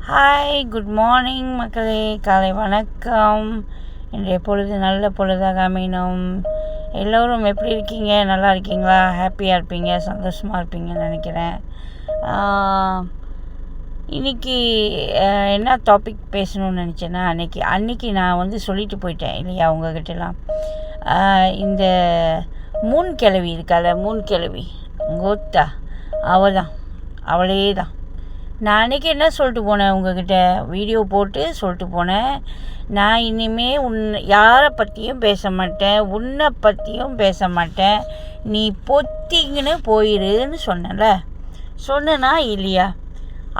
Hi, good morning மக்களே. காலை வணக்கம். இன்றைய பொழுது நல்ல பொழுதாக அமையணும். எல்லோரும் எப்படி இருக்கீங்க? நல்லா இருக்கீங்களா? ஹாப்பியாக இருப்பீங்க, சந்தோஷமாக இருப்பீங்கன்னு நினைக்கிறேன். இன்றைக்கி என்ன டாபிக் பேசணும்னு நினச்சேன்னா, அன்றைக்கி நான் சொல்லிட்டு போயிட்டேன் இல்லையா உங்ககிட்டலாம். இந்த மூன் கிழவி இருக்கால, மூன் கிழவி கோத்தா, அவளே தான். நான் அன்றைக்கி என்ன சொல்லிட்டு போனேன் உங்ககிட்ட, வீடியோ போட்டு சொல்லிட்டு போனேன். நான் இனிமேல் யாரை பற்றியும் பேச மாட்டேன், உன்னை பற்றியும் பேச மாட்டேன், நீ பொத்திங்கன்னு போயிருன்னு சொன்னேனா இல்லையா?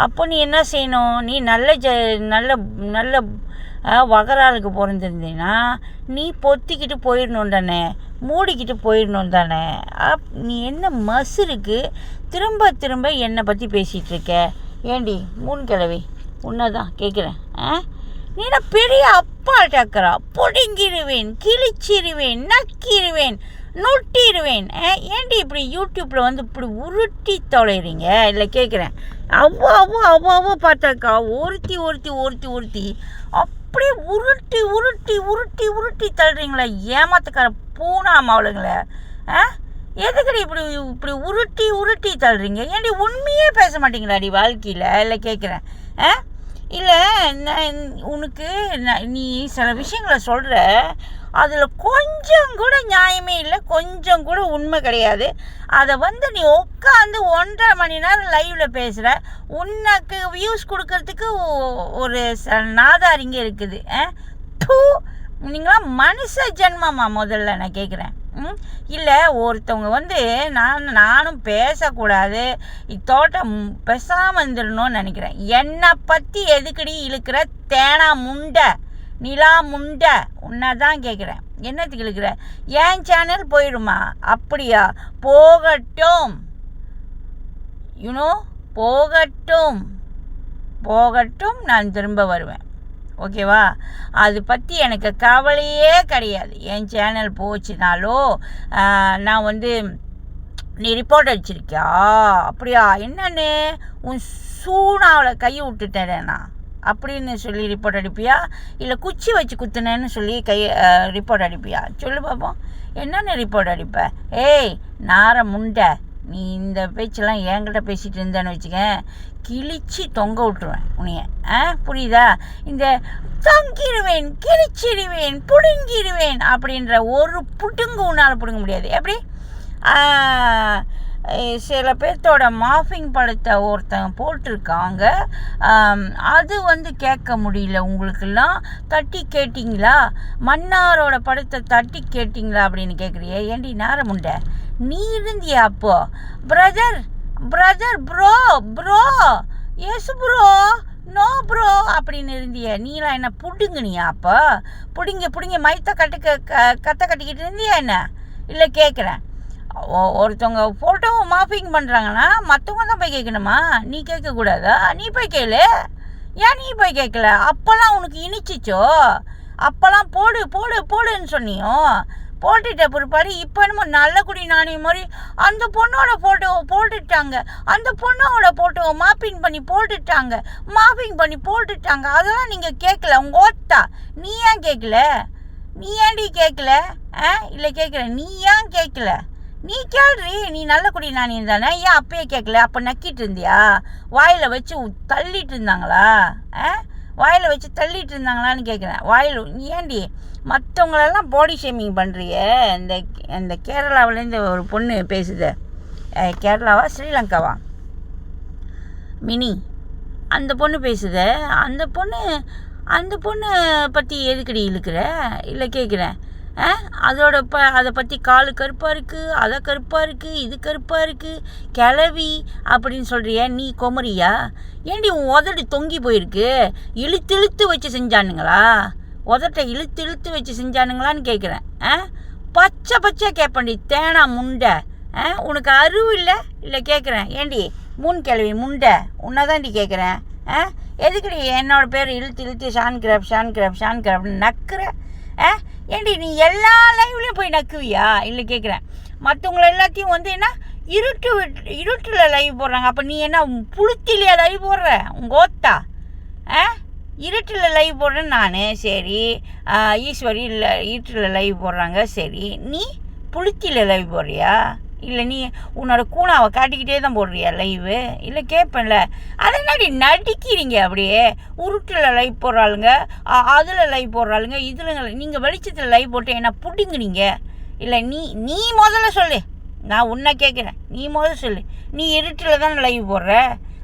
அப்போ நீ என்ன செய்யணும்? நீ நல்ல வகராளுக்கு பிறந்திருந்தீன்னா நீ பொத்திக்கிட்டு போயிடணும் தானே, மூடிக்கிட்டு போயிடணும் தானே. நீ என்ன மசுருக்கு திரும்ப திரும்ப என்னை பற்றி பேசிகிட்டு இருக்க? ஏண்டி மூணு கிழவி, உன்னை தான் கேட்குறேன். நீ நான் பெரிய அப்பா டக்கரா, பொடுங்கிடுவேன், கிழிச்சிடுவேன், நக்கிடுவேன், நொட்டிடுவேன். ஏண்டி இப்படி யூடியூப்பில் இப்படி உருட்டி தொலைகிறீங்க? இல்லை கேட்குறேன். அவ்வளோ பார்த்தாக்கா ஒருத்தி அப்படியே உருட்டி தள்ளுறீங்களா? ஏமாத்துக்கார பூனா மாவளுங்களே. எதுக்கடி இப்படி உருட்டி தள்ளுறீங்க? ஏன்டி உண்மையே பேச மாட்டீங்களாடி வாழ்க்கையில்? இல்லை கேட்குறேன். இல்லை, உனக்கு நீ சில விஷயங்களை சொல்கிற, அதில் கொஞ்சம் கூட நியாயமே இல்லை, கொஞ்சம் கூட உண்மை கிடையாது. அதை நீ உட்காந்து 1.5 மணி நேரம் லைவில் பேசுகிற. உனக்கு வியூஸ் கொடுக்கறதுக்கு ஒரு நாதாரிங்க இருக்குது. நீங்களாம் மனுஷ ஜென்மமா? முதல்ல நான் கேட்குறேன். இல்லை, ஒருத்தவங்க நானும் பேசக்கூடாது, இத்தோட்டம் பேசாமல் இருந்துடணும்னு நினைக்கிறேன். என்னை பற்றி எதுக்கடி இழுக்கிற தேனா முண்டை, நிலா முண்டை? உன்னை தான் கேட்குறேன். என்னத்துக்கு இழுக்கிற? என் சேனல் போயிடுமா? அப்படியா? போகட்டும், போகட்டும், நான் திரும்ப வருவேன். ஓகேவா? அது பற்றி எனக்கு கவலையே கிடையாது. என் சேனல் போச்சுனாலோ நான் நீ ரிப்போர்ட் அடிச்சிருக்கியா? அப்படியா? என்னன்னு உன் சூனாவில் கையை விட்டுட்டேன் அப்படின்னு சொல்லி ரிப்போர்ட் அடிப்பியா? இல்லை குச்சி வச்சு குத்துனேன்னு சொல்லி ரிப்போர்ட் அடிப்பியா? சொல்லு பார்ப்போம், என்னென்ன ரிப்போர்ட் அடிப்ப? ஏய் நார முண்டை, நீ இந்த பேச்செல்லாம் என்கிட்ட பேசிகிட்டு இருந்தேன்னு வச்சுக்க, கிழிச்சி தொங்க விட்டுருவேன் உன்னைய. புரியுதா? இந்த தொங்கிடுவேன், கிழிச்சிடுவேன், புடுங்கிடுவேன் அப்படின்ற ஒரு புடுங்கு உன்னால் பிடுங்க முடியாது. எப்படி? சில பேர்த்தோட மாஃபிங் படத்தை ஒருத்தங்க போட்டிருக்காங்க, அது கேட்க முடியல. உங்களுக்கெல்லாம் தட்டி கேட்டிங்களா? மன்னாரோட படத்தை தட்டி கேட்டிங்களா அப்படின்னு கேட்குறியே. ஏண்டி நாரமுண்டை, நீ இருந்தியா அப்போ? Brother bro yes bro, no bro அப்படின்னு இருந்திய. நீலாம் என்ன புடுங்குனியா? அப்போ புடிங்க மைத்த கத்த கட்டிக்கிட்டு இருந்தியா என்ன? இல்லை கேட்குறேன். ஒருத்தவங்க ஃபோட்டோவை மாஃபிங் பண்ணுறாங்கன்னா மற்றவங்க தான் போய் கேட்கணுமா? நீ கேட்கக்கூடாதா? நீ போய் கேளு. ஏன் நீ போய் கேட்கல? அப்போல்லாம் உனக்கு இனிச்சிச்சோ? அப்போல்லாம் போடுன்னு சொன்னியோ? போட்டுட்ட பிற்பாடு இப்போ என்னமோ நல்ல குடி நாணய மாதிரி அந்த பொண்ணோட ஃபோட்டோவை போட்டுட்டாங்க, அந்த பொண்ணோட ஃபோட்டோவை மாஃபிங் பண்ணி போட்டுட்டாங்க. அதெல்லாம் நீங்கள் கேட்கல. உங்கள் ஓத்தா, நீ ஏன் கேட்கல? நீ ஏன்டி கேட்கல? இல்லை கேட்குறேன், நீ ஏன் கேட்கல? நீ கேள்றி, நீ நல்ல குடி நாணயம் தானே, ஏன் அப்பயே கேட்கல? அப்போ நக்கிட்டு இருந்தியா? வாயில் வச்சு தள்ளிட்டு இருந்தாங்களா? வாயில் வச்சு தள்ளிட்டு இருந்தாங்களான்னு கேட்குறேன். ஏண்டி மற்றவங்களெல்லாம் பாடி ஷேமிங் பண்ணுறிய? இந்த கேரளாவிலேருந்து ஒரு பொண்ணு பேசுது. கேரளாவா ஸ்ரீலங்காவா மினி, அந்த பொண்ணு பேசுது. அந்த பொண்ணு பற்றி எதுக்கடி இழுக்கிற? இல்லை கேட்குறேன். அதை பற்றி காலு கருப்பாக இருக்குது, அதை கருப்பாக இருக்குது, இது கருப்பாக இருக்குது, கிளவி அப்படின்னு சொல்கிறிய. நீ கொமரியா? ஏண்டி உன் உதடு தொங்கி போயிருக்கு? இழுத்து வச்சு செஞ்சானுங்களா? உதட்டை இழுத்து வச்சு செஞ்சானுங்களான்னு கேட்குறேன். பச்சை கேட்பண்டி தேனா முண்டை. உனக்கு அறிவு இல்லை கேட்குறேன். ஏண்டி மூணு கிழவி முண்டை, உன்னை தாண்டி கேட்குறேன். எதுக்குடி என்னோட பேர் இழுத்து ஷான் கிராப்னு நக்குற? ஏண்டி நீ எல்லா லைவ்லையும் போய் நக்குவியா? இல்லை கேட்குறேன். மற்றவங்கள எல்லாத்தையும் என்ன இருட்டில் லைவ் போடுறாங்க. அப்போ நீ என்ன புளுத்திலையா லைவ் போடுற? உங்கள் ஓத்தா இருட்டில் லைவ் போடுறேன் நான், சரி. ஈஸ்வரி இல்லை இருட்டில் லைவ் போடுறாங்க, சரி. நீ புளுத்தியில் லைவ் போடுறியா? இல்லை நீ உன்னோட கூணாவை காட்டிக்கிட்டே தான் போடுறியா லைவு? இல்லை கேட்பேன்ல, அதை என்னடி நடிக்கிறீங்க அப்படியே? உருட்டில் லைவ் போடுறாளுங்க, அதில் லைவ் போடுறாளுங்க, இதில் நீங்கள் வெளிச்சத்தில் லைவ் போட்டு என்ன பிடிங்குனீங்க? இல்லை நீ முதல்ல சொல்லு, நான் உன்னை கேட்குறேன். நீ முதல்ல சொல்லு. நீ இருட்டில் தானே லைவ் போடுற,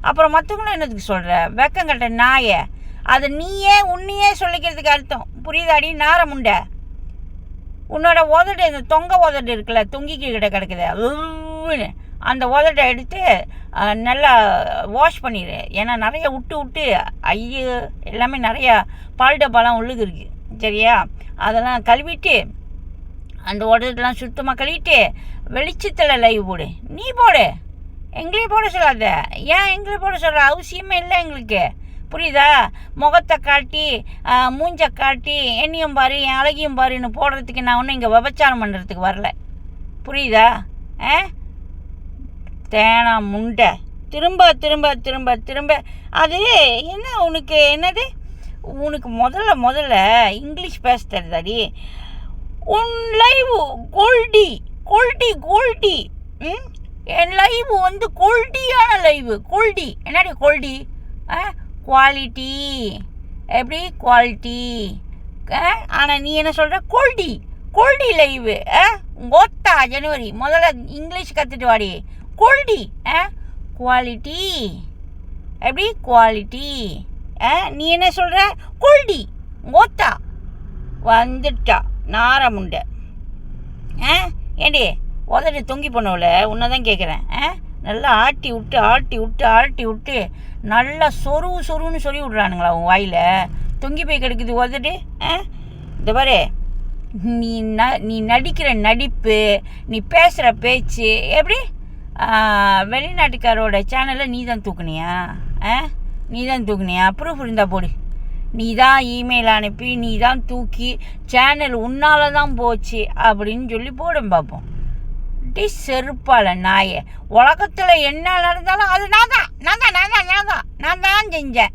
அப்புறம் மற்றவங்களும் என்னதுக்கு சொல்கிற? வெக்கங்கட்ட நாயை. அதை உன்னையே சொல்லிக்கிறதுக்கு அர்த்தம் புரியுதாடி? நாரமுண்டை. உன்னோட உதடு, இந்த தொங்க உதடு இருக்குல்ல, தொங்கிக்கு கிட்ட கிடக்குது, அந்த உதட்டை எடுத்து நல்லா வாஷ் பண்ணிடு. ஏன்னா நிறைய விட்டு ஐயோ எல்லாமே நிறையா பால் டப்பாலாம் உள்ளுக்கு இருக்குது, சரியா? அதெல்லாம் கழுவிட்டு அந்த உதட்டெலாம் சுத்தமாக கழுவிட்டு வெளிச்சத்தில் லைவ் போடு. நீ போடு, எங்களையும் போட சொல்லாத. ஏன் எங்களையும் போட சொல்கிற? அவசியமே இல்லை எங்களுக்கு, புரியுதா? முகத்தை காட்டி மூஞ்சை காட்டி என்னையும் பாரு என் அழகியும் பாருன்னு போடுறதுக்கு நான் ஒன்றும் இங்கே விபச்சாரம் பண்ணுறதுக்கு வரல, புரியுதா? தேனா முண்டை. திரும்ப திரும்ப திரும்ப திரும்ப அது என்ன உனக்கு? என்னது உனக்கு? முதல்ல இங்கிலீஷ் பேச தெரியுதாடி? உன் லைவ் கோல்டி கோல்டி கோல்டி. என் லைவ் வந்து கோல்டியான லைவ். கோல்டி என்னடி கோல்டி? குவாலிட்டி. எப்படி குவாலிட்டி? ஆனால் நீ என்ன சொல்கிற? கோல்டி லைவு. கோத்தா ஜனவரி முதல்ல இங்கிலீஷ் கற்றுட்டு வாடி. கோல்டி குவாலிட்டி. எப்படி குவாலிட்டி? நீ என்ன சொல்கிற? கோல்டி கோத்தா வந்துட்டா நாரமுண்டை. ஏண்டி உதட்டு தொங்கி போனவள உன்னை தான் கேட்குறேன். நல்லா ஆட்டி விட்டு நல்லா சொருன்னு சொல்லி விட்றானுங்களா உன் வாயில்? தொங்கி போய் கிடக்குது உதட்டு. இந்த பாரு, நீ நடிக்கிற நடிப்பு, நீ பேசுகிற பேச்சு எப்படி? வெளிநாட்டுக்காரோட சேனலை நீ தான் தூக்குனியா? ப்ரூஃப் இருந்தால் போடு. நீ தான் இமெயில் அனுப்பி நீ தான் தூக்கி சேனல் உன்னால தான் போச்சு அப்படின்னு சொல்லி போடும் பார்ப்போம். செருப்பால நாயை. உலகத்தில் என்ன நடந்தாலும் அது நான் தான் செஞ்சேன்.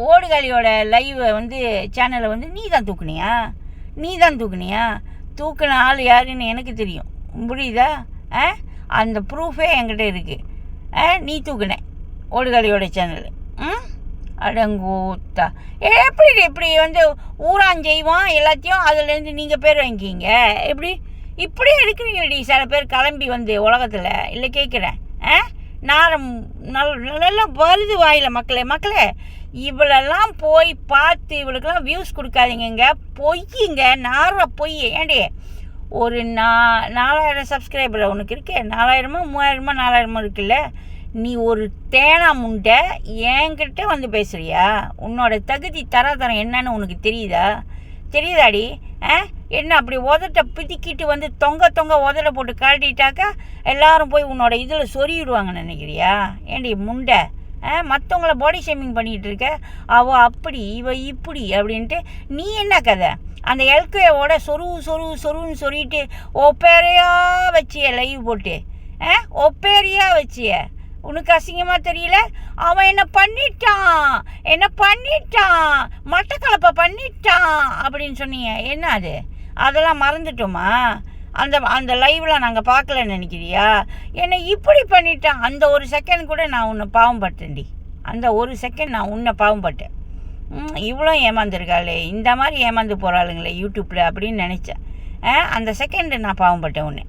ஓடுகாலியோட லைவை வந்து சேனலை வந்து நீ தான் தூக்குனியா? தூக்குன ஆள் யாருன்னு எனக்கு தெரியும், புரியுதா? அந்த ப்ரூஃபே என்கிட்ட இருக்குது. நீ தூக்குன ஓடுகாலியோட சேனல். அடங்கூத்தா. எப்படி வந்து ஊராஞ்செய்வான் எல்லாத்தையும் அதுலேருந்து நீங்கள் பேர் வாங்கிக்கிங்க? இப்படியே இருக்கிறீங்கடி சில பேர் கிளம்பி வந்து உலகத்தில். இல்லை கேட்குறேன், நல்லா வருது வாயில். மக்களே இவளெல்லாம் போய் பார்த்து இவளுக்கெல்லாம் வியூஸ் கொடுக்காதீங்க. பொய்யுங்க, பொய். ஏண்டி ஒரு 4000 சப்ஸ்கிரைபர் உனக்கு இருக்கு? 4000 3000 4000 இருக்குல்ல? நீ ஒரு தேனா முண்டை என்கிட்ட வந்து பேசுறியா? உன்னோட தகுதி தராதரம் என்னன்னு உனக்கு தெரியுதாடி? என்ன அப்படி உதட்ட பிதிக்கிட்டு வந்து தொங்க உதட போட்டு காட்டிட்டாக்கா எல்லாரும் போய் உன்னோட இதில் சொருகிடுவாங்கன்னு நினைக்கிறியா? ஏண்டி முண்டை, மற்றவங்கள பாடி ஷேமிங் பண்ணிக்கிட்டு இருக்க. அவள் அப்படி இவ இப்படி அப்படின்ட்டு நீ என்ன கதை? அந்த எல்கேவோட சொருன்னு சொல்லிட்டு ஒப்பேரையா வச்சிய லைவ் போட்டு ஒப்பேரியா வச்சிய. உனக்கு அசிங்கமாக தெரியல? அவன் என்ன பண்ணிட்டான் மட்டக்களப்பை பண்ணிட்டான் அப்படின்னு சொன்னீங்க. என்ன அது? அதெல்லாம் மறந்துட்டோமா? அந்த லைவில் நாங்கள் பார்க்கலன்னு நினைக்கிறியா? என்னை இப்படி பண்ணிட்டான். அந்த ஒரு செகண்ட் கூட நான் உன்னை பாவம்பட்டேன்டி. அந்த ஒரு செகண்ட் நான் உன்னை பாவம்பட்டேன். இவ்வளோ ஏமாந்துருக்காளே, இந்த மாதிரி ஏமாந்து போகிறாளுங்களே யூடியூப்பில் அப்படின்னு நினச்சேன். அந்த செகண்டு நான் பாவம்பட்டேன் உன்னை.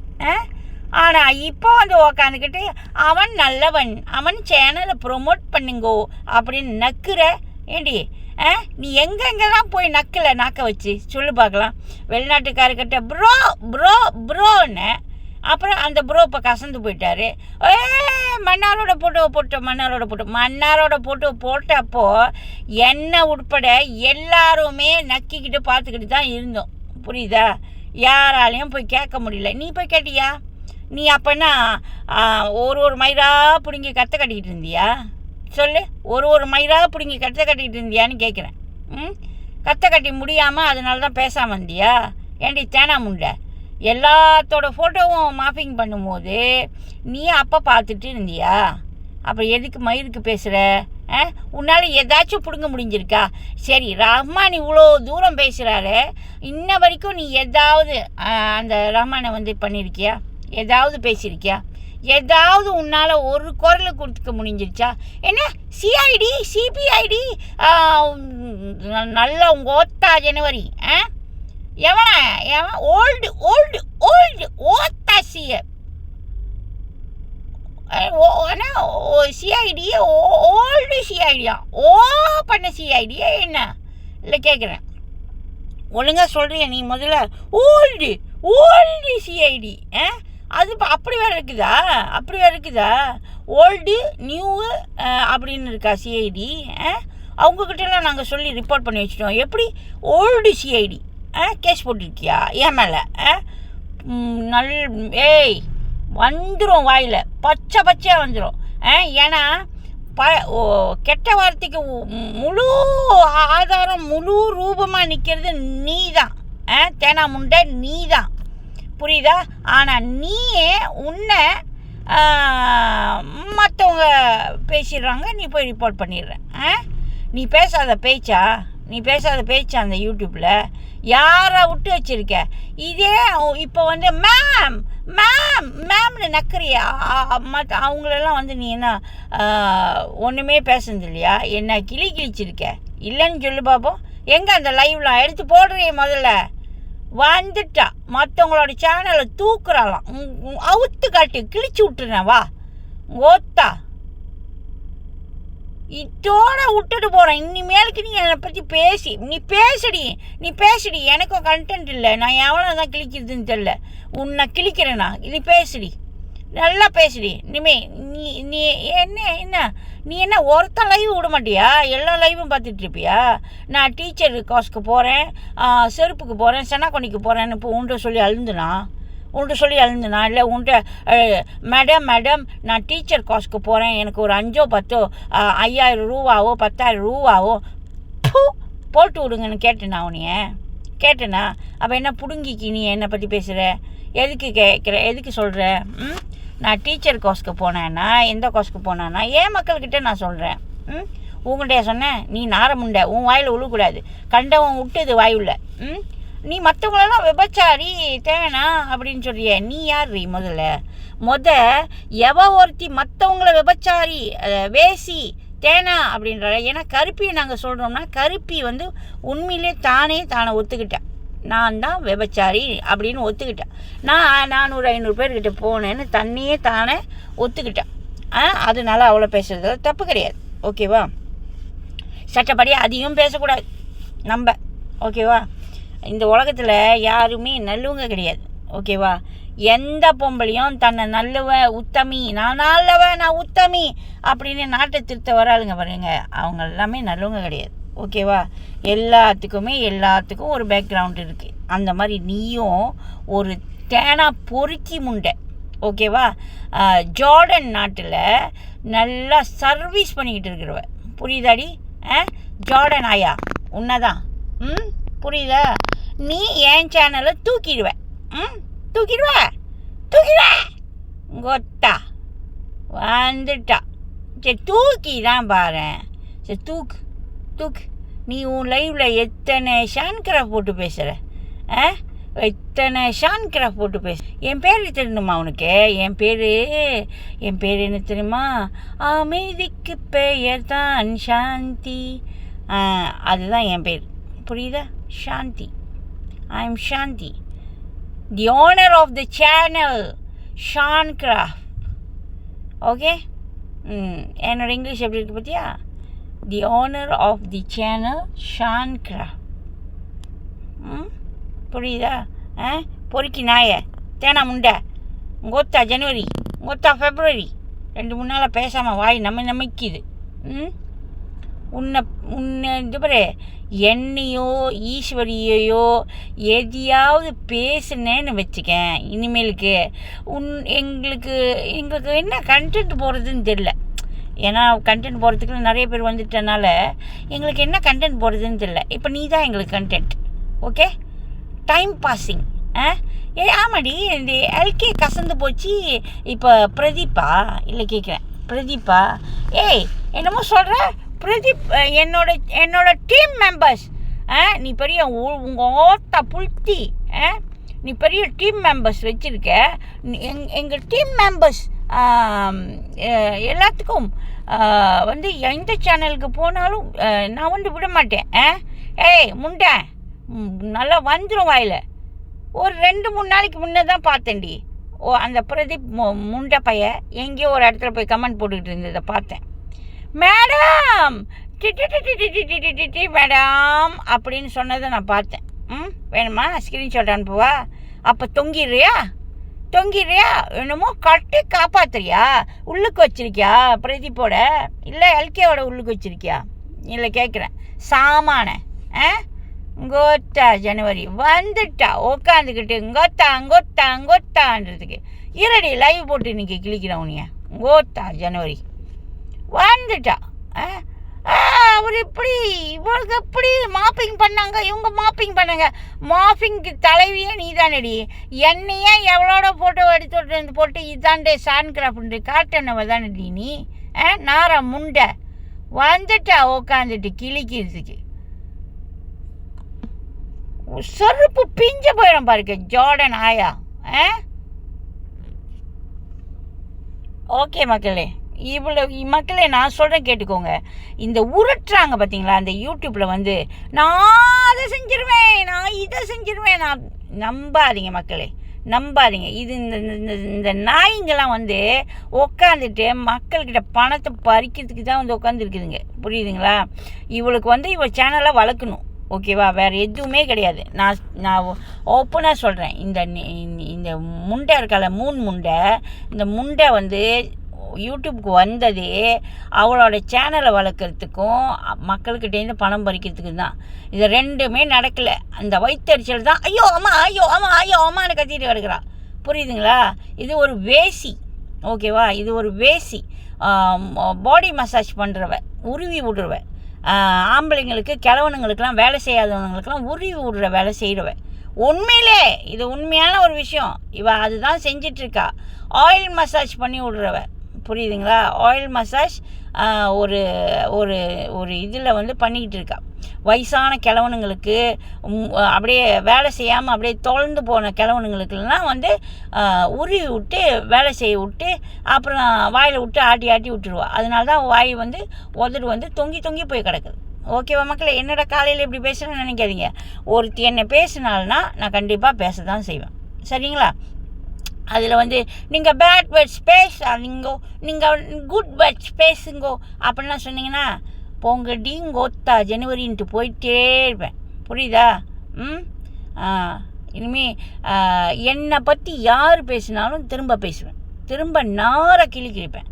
ஆனால் இப்போ வந்து உக்காந்துக்கிட்டு அவன் நல்லவன், அவன் சேனலை ப்ரொமோட் பண்ணுங்கோ அப்படின்னு நக்குற. ஏண்டி நீ எங்கெங்கெல்லாம் போய் நாக்க வச்சு சொல்லு பார்க்கலாம். வெளிநாட்டுக்காரர்கிட்ட ப்ரோன்னு அப்புறம் அந்த ப்ரோ இப்போ கசந்து போயிட்டாரு. மன்னாரோட போட்டோ போட்டப்போ என்ன உட்பட எல்லாருமே நக்கிக்கிட்டு பார்த்துக்கிட்டு தான் இருந்தோம், புரியுதா? யாராலையும் போய் கேட்க முடியல. நீ போய் கேட்டியா? நீ அப்போன்னா ஒரு மயிரா பிடுங்கி கற்று கட்டிக்கிட்டு இருந்தியா? சொல்லு, ஒரு மயிரா பிடுங்கி கற்று கட்டிக்கிட்டு இருந்தியான்னு கேட்குறேன். கற்று கட்டி முடியாமல் அதனால தான் பேசாமல் இருந்தியா? ஏண்டி தேனா முண்டை, எல்லாத்தோட ஃபோட்டோவும் மாஃபிங் பண்ணும்போது நீ அப்போ பார்த்துட்டு இருந்தியா? அப்போ எதுக்கு மயிருக்கு பேசுகிற? உன்னால் ஏதாச்சும் பிடுங்க முடிஞ்சிருக்கா? சரி, ரஹ்மான் இவ்வளோ தூரம் பேசுகிறாரு, இன்ன வரைக்கும் நீ ஏதாவது அந்த ரஹ்மானை வந்து பண்ணியிருக்கியா? ஏதாவது பேசியிருக்கியா? ஏதாவது உன்னால் ஒரு குரல் கொடுத்துக்க முடிஞ்சிருச்சா? என்ன சிஐடி சிபிஐடி நல்ல உங்கள் ஓத்தா ஜனவரி எவன் ஓல்டு ஓல்டு ஓல்டு ஓத்தா சிஐடியே ஓல்டு சிஐடியா பண்ண சிஐடியா என்ன இல்லை கேட்குறேன். ஒழுங்காக சொல்கிறிய நீ முதல்ல ஓல்டு ஓல்டு சிஐடி அது இப்போ அப்படி வேறு இருக்குதா ஓல்டு நியூ அப்படின்னு இருக்கா சிஐடி? அவங்கக்கிட்டலாம் நாங்கள் சொல்லி ரிப்போர்ட் பண்ணி வச்சுட்டோம். எப்படி ஓல்டு சிஐடி கேஸ் போட்டிருக்கியா என் மேலே? வந்துடும் வாயில் பச்சையாக வந்துடும். ஏன்னா கெட்ட வார்த்தைக்கு முழு ஆதாரம் முழு ரூபமாக நிற்கிறது நீ தான். தேனா முண்டை நீ தான், புரியுதா? ஆனால் நீயே உன்னை மற்றவங்க பேசிடுறாங்க, நீ போய் ரிப்போர்ட் பண்ணிடுற. நீ பேசாத பேச்சா அந்த யூடியூப்பில் யாரை விட்டு வச்சுருக்க? இதே இப்போ வந்து மேம்னு நக்கறியா? அவங்களெல்லாம் வந்து நீ என்ன ஒன்றுமே பேசுனது இல்லையா? என்ன கிழிச்சிருக்க? இல்லைன்னு சொல்லு பார்ப்போம். எங்கே அந்த லைவ்லாம் எடுத்து போடுறிய? முதல்ல வந்துட்டா மற்றவங்களோட சேனலை தூக்குறாளாம். அவுத்து காட்டு, கிழிச்சு விட்டுறேன் வா ஓத்தா. இதோட விட்டுட்டு போகிறேன். இனிமேலுக்கு நீ என்னை பற்றி நீ பேசுடி. எனக்கும் கண்டென்ட் இல்லை. நான் எவ்வளோ தான் கிழிக்கிறதுன்னு தெரில. உன்னை கிழிக்கிறேண்ணா. நீ பேசுடி, நல்லா பேசுடி. இனிமே நீ என்ன ஒருத்த லைவ் விட மாட்டியா? எல்லா லைவும் பார்த்துட்ருப்பியா? நான் டீச்சர் கோர்ஸ்க்கு போகிறேன், செருப்புக்கு போகிறேன், சென்னாக்கொண்டிக்கு போகிறேன்னு இப்போ உன்ட்ட சொல்லி அழுந்துனா இல்லை உன்ட்ட மேடம் நான் டீச்சர் கோர்ஸ்க்கு போகிறேன், எனக்கு ஒரு 5 10 5000 ரூபாவோ 10,000 ரூபாவோ போட்டு விடுங்கன்னு கேட்டேனா? அப்போ என்ன புடுங்கிக்கு நீ என்னை பற்றி பேசுகிற? எதுக்கு சொல்கிற? நான் டீச்சர் கோர்ஸ்க்கு போனேன்னா, எந்த கோர்ஸ்க்கு போனேன்னா என் மக்கள்கிட்ட நான் சொல்கிறேன். உங்கள்கிட்ட சொன்னேன், நீ நாரமுண்டை, உன் வாயில் விழக்கூடாது, கண்டவன் விட்டுது வாயுள்ள. நீ மற்றவங்களெல்லாம் விபச்சாரி தேனா அப்படின்னு சொல்றிய. நீ யார் முதல்ல ஒருத்தி மற்றவங்கள விபச்சாரி வேசி தேனா அப்படின்ற? ஏன்னா கருப்பியை நாங்கள் சொல்கிறோம்னா, கருப்பி வந்து உண்மையிலே தானே ஒத்துக்கிட்டேன். நான் தான் விபச்சாரி அப்படின்னு ஒத்துக்கிட்டேன். நான் 400-500 பேர்கிட்ட போனேன்னு தானே ஒத்துக்கிட்டேன். அதனால அவ்வளோ பேசுறது தப்பு கிடையாது, ஓகேவா? சட்டப்படி அதிகம் பேசக்கூடாது நம்ம, ஓகேவா? இந்த உலகத்தில் யாருமே நல்லவங்க கிடையாது, ஓகேவா? எந்த பொம்பளையும் தன்னை உத்தமி, நான் நல்லவன், நான் உத்தமி அப்படின்னு நாட்டை திருத்த வராளுங்க பாருங்க, அவங்க எல்லாமே நல்லவங்க கிடையாது, ஓகேவா? எல்லாத்துக்கும் ஒரு பேக்ரவுண்ட் இருக்குது. அந்த மாதிரி நீயும் ஒரு தேனா பொறுக்கி முண்டை, ஓகேவா? ஜார்டன் நாட்டில் நல்லா சர்வீஸ் பண்ணிக்கிட்டு இருக்கிறவ, புரியுதாடி? ஜார்டன் ஆயா உன்னதான், புரியுதா? நீ என் சேனலை தூக்கிடுவ கொத்தா வந்துட்டா. சரி தூக்கி தான் பாரு. சரி தூக்கு. நீ உன் லைவில் எத்தனை ஷான்கிராஃப்ட் போட்டு பேசுகிற? என் பேர் தெரியுமா உனக்கு? என் பேர் என்ன தெரியுமா? அமைதிக்கு பெயர் தான் சாந்தி. அதுதான் என் பேர், புரியுதா? சாந்தி. I am Shanti, the owner of the channel Shancraft. Okay? என்னோட இங்கிலீஷ் எப்படி இருக்கு பார்த்தியா? The owner of the channel Shancraft. புரியுதா? பொறுக்கி நாய தேனா முண்டை, கொத்தா ஜனவரி, கொத்தா ஃபெப்ரவரி, 2-3 நாளாக பேசாமல் வாய் நமைக்குது. உன்னை இது பாரு, என்னையோ ஈஸ்வரியையோ எதையாவது பேசுனேன்னு வச்சுக்கேன், இனிமேலுக்கு எங்களுக்கு என்ன கண்டென்ட் போடுறதுன்னு தெரில. ஏன்னா கண்டென்ட் போடுறதுக்கு நிறைய பேர் வந்துட்டனால எங்களுக்கு என்ன கண்டென்ட் போடுறதுன்னு தெரில. இப்போ நீ தான் எங்களுக்கு கண்டென்ட், ஓகே? Time passing. ஆமாடி, இந்த எல்கே கசந்து போச்சு. இப்போ பிரதீப்பா இல்லை கேட்குறேன், பிரதீப்பா என்னமோ சொல்கிற பிரதீப், என்னோட டீம் மெம்பர்ஸ், நீ பெரிய உங்கள் ஓத்தா புல்த்தி, நீ பெரிய டீம் மெம்பர்ஸ் வச்சுருக்க. எங்கள் டீம் மெம்பர்ஸ் எல்லாத்துக்கும் வந்து எந்த சேனலுக்கு போனாலும் நான் வந்து விட மாட்டேன். ஏய் முண்டை, நல்லா வந்துடும் வாயில். ஒரு 2-3 நாளைக்கு முன்னே தான் பார்த்தேன்டி. அந்த பிரதீப் முண்டை பையன் எங்கேயோ ஒரு இடத்துல போய் கமெண்ட் போட்டுக்கிட்டு இருந்ததை பார்த்தேன். மேடம் மேடம் அப்படின்னு சொன்னதை நான் பார்த்தேன். வேணுமா ஸ்க்ரீன்ஷாட் அனுப்புவா? அப்போ தொங்கிடுறியா? என்னமோ கட்டி காப்பாத்துறியா? உள்ளுக்கு வச்சிருக்கியா பிரதீப்போட, இல்லை எல்கேவோட உள்ளுக்கு வச்சிருக்கியா? இல்லை கேட்குறேன், சாமான கோத்தா ஜனவரி வந்துட்டா உக்காந்துக்கிட்டு ngotத்தான்றதுக்கு இரடி லைவ் போட்டு இன்னைக்கு கிளிக்கிறேன் உனிய. கோத்தா ஜனவரி வந்துட்டா. அவர் இப்படி இவளுக்கு எப்படி மாப்பிங் பண்ணாங்க, இவங்க மாப்பிங் பண்ணாங்க. மாப்பிங்க்கு தலைவியே நீ தானடி. என்னையே எவ்வளோட ஃபோட்டோ எடுத்து போட்டு இதாண்டே சான்கிராஃப்ட் காட்டனவ தானடி நீ. நாரா முண்டை வந்துட்டா உக்காந்துட்டு கிளிக்கிறதுக்கு. செருப்பு பிஞ்சு போயிடும் பாருங்க ஜார்டன் ஆயா. ஓகே மக்களே, இவ்வளோ மக்களே நான் சொல்கிறேன் கேட்டுக்கோங்க. இந்த உருட்டுறாங்க பார்த்தீங்களா அந்த யூடியூப்பில் வந்து, நான் அதை செஞ்சிருவேன், நான் இதை செஞ்சிருவேன், நான் நம்பாதீங்க மக்களே, நம்பாதீங்க. இது இந்த நாய்ங்கெல்லாம் வந்து உக்காந்துட்டு மக்கள்கிட்ட பணத்தை பறிக்கிறதுக்கு தான் வந்து உட்காந்துருக்குதுங்க. புரியுதுங்களா? இவளுக்கு வந்து இவள் சேனலை வளர்க்கணும், ஓகேவா? வேறு எதுவுமே கிடையாது. நான் ஓப்பனாக சொல்கிறேன். இந்த முண்டை இருக்கால, முண்டை, இந்த முண்டை வந்து யூடியூப்க்கு வந்ததே அவளோட சேனலை வளர்க்குறதுக்கும் மக்கள்கிட்டேருந்து பணம் பறிக்கிறதுக்கு தான். இது ரெண்டுமே நடக்கலை. அந்த வயிற்றறிச்சல் தான் ஐயோ அம்மான்னு கத்திட்டு கிடக்குறா. புரியுதுங்களா? இது ஒரு வேசி, ஓகேவா? இது ஒரு வேசி. பாடி மசாஜ் பண்ணுறவ, உருவி விடுறவ, ஆம்பளைங்களுக்கு கிழவனுங்களுக்கெல்லாம் வேலை செய்யாதவங்களுக்கெல்லாம் உருவி விடுற வேலை செய்கிறவ. உண்மையிலே இது உண்மையான ஒரு விஷயம். அதுதான் செஞ்சிட்ருக்கா. ஆயில் மசாஜ் பண்ணி விடுறவ. புரியுதுங்களா? ஆயில் மசாஜ் ஒரு ஒரு ஒரு இதில் வந்து பண்ணிக்கிட்டு இருக்கா. வயசான கிழவனுங்களுக்கு, அப்படியே வேலை செய்யாமல் அப்படியே தொலைந்து போன கிழவனுங்களுக்கெல்லாம் வந்து உருவி விட்டு வேலை செய்ய விட்டு அப்புறம் வாயில் விட்டு ஆட்டி விட்டுருவா. அதனால தான் வாய் வந்து உதடு வந்து தொங்கி போய் கிடக்குது. ஓகேவா மக்களே? என்னோட காலையில் இப்படி பேசுகிறேன்னு நினைக்காதீங்க. ஒருத்தி என்னை பேசினால்னா நான் கண்டிப்பாக பேச தான் செய்வேன். சரிங்களா? அதில் வந்து நீங்கள் பேட் வேர்ட்ஸ் பேசாதீங்கோ, நீங்கள் குட் வேர்ட்ஸ் பேசுங்கோ அப்படின்லாம் சொன்னீங்கன்னா பொங்கடி கோத்தா ஜனவரின்ட்டு போயிட்டே இருப்பேன். புரியுதா? இனிமே என்னை பற்றி யார் பேசினாலும் திரும்ப பேசுவேன், திரும்ப நார கிழிப்பேன்.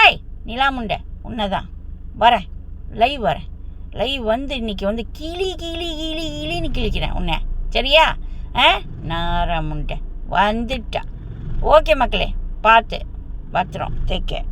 ஏய் நிலாமுண்டை, உன்னை தான் வரேன், லைவ் வந்து இன்றைக்கி வந்து கிளின்னு கிழிக்கிறேன் உன்னை. சரியா? நார முண்டை வந்துட்டா. ஓகே மக்களே, பார்த்து பத்திரம், டேக் கேர்.